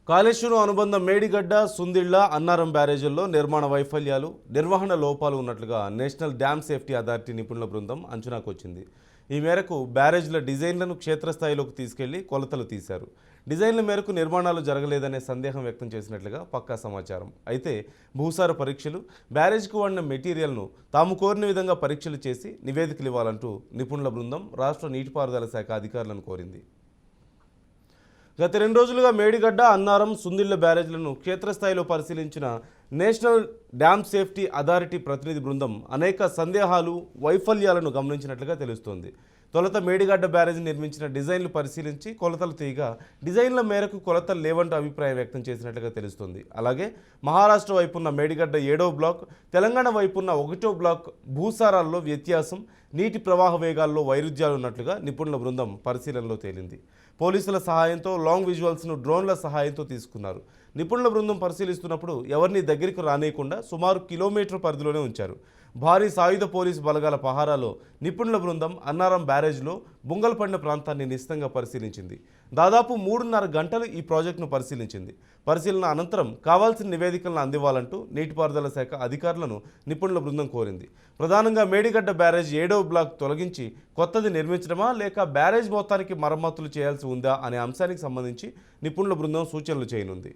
కాళేశ్వరం అనుబంధ మేడిగడ్డ, సుందిళ్ల, అన్నారం బ్యారేజీల్లో నిర్మాణ వైఫల్యాలు, నిర్వహణ లోపాలు ఉన్నట్లుగా నేషనల్ డ్యామ్ సేఫ్టీ అథారిటీ నిపుణుల బృందం అంచనాకు వచ్చింది. ఈ మేరకు బ్యారేజ్ల డిజైన్లను క్షేత్రస్థాయిలోకి తీసుకెళ్లి కొలతలు తీశారు. డిజైన్ల మేరకు నిర్మాణాలు జరగలేదనే సందేహం వ్యక్తం చేసినట్లుగా పక్కా సమాచారం. అయితే భూసార పరీక్షలు, బ్యారేజ్కు వాడిన మెటీరియల్ను తాము కోరిన విధంగా పరీక్షలు చేసి నివేదికలు ఇవ్వాలంటూ నిపుణుల బృందం రాష్ట్ర నీటిపారుదల శాఖ అధికారులను కోరింది. గత 2 రోజులుగా మేడిగడ్డ, అన్నారం, సుందిళ్ల బ్యారేజ్లను క్షేత్రస్థాయిలో పరిశీలించిన నేషనల్ డ్యామ్ సేఫ్టీ అథారిటీ ప్రతినిధి బృందం అనేక సందేహాలు, వైఫల్యాలను గమనించినట్లుగా తెలుస్తోంది. తొలుత మేడిగడ్డ బ్యారేజ్ నిర్మించిన డిజైన్లు పరిశీలించి కొలతలు తీయగా డిజైన్ల మేరకు కొలతలు లేవంటూ అభిప్రాయం వ్యక్తం చేసినట్లుగా తెలుస్తోంది. అలాగే మహారాష్ట్ర వైపున్న మేడిగడ్డ 7వ బ్లాక్, తెలంగాణ వైపున్న 1వ బ్లాక్ భూసారాల్లో వ్యత్యాసం, నీటి ప్రవాహ వేగాల్లో వైరుధ్యాలు ఉన్నట్లుగా నిపుణుల బృందం పరిశీలనలో తేలింది. పోలీసుల సహాయంతో లాంగ్ విజువల్స్ను డ్రోన్ల సహాయంతో తీసుకున్నారు. నిపుణుల బృందం పరిశీలిస్తున్నప్పుడు ఎవరిని దగ్గరికి రానియకుండా సుమారు కిలోమీటర్ పరిధిలోనే ఉంచారు. భారీ సాయుధ పోలీసు బలగాల పహారాలో నిపుణుల బృందం అన్నారం బ్యారేజ్లో బుంగల్పడిన ప్రాంతాన్ని నిశితంగా పరిశీలించింది. దాదాపు 3.5 గంటలు ఈ ప్రాజెక్టును పరిశీలించింది. పరిశీలన అనంతరం కావాల్సిన నివేదికలను అందివ్వాలంటూ నీటిపారుదల శాఖ అధికారులను నిపుణుల బృందం కోరింది. ప్రధానంగా మేడిగడ్డ బ్యారేజ్ 7వ బ్లాక్ తొలగించి కొత్తది నిర్మించడమా లేక బ్యారేజ్ మొత్తానికి మరమ్మతులు చేయాల్సి ఉందా అనే అంశానికి సంబంధించి నిపుణుల బృందం సూచనలు చేయనుంది.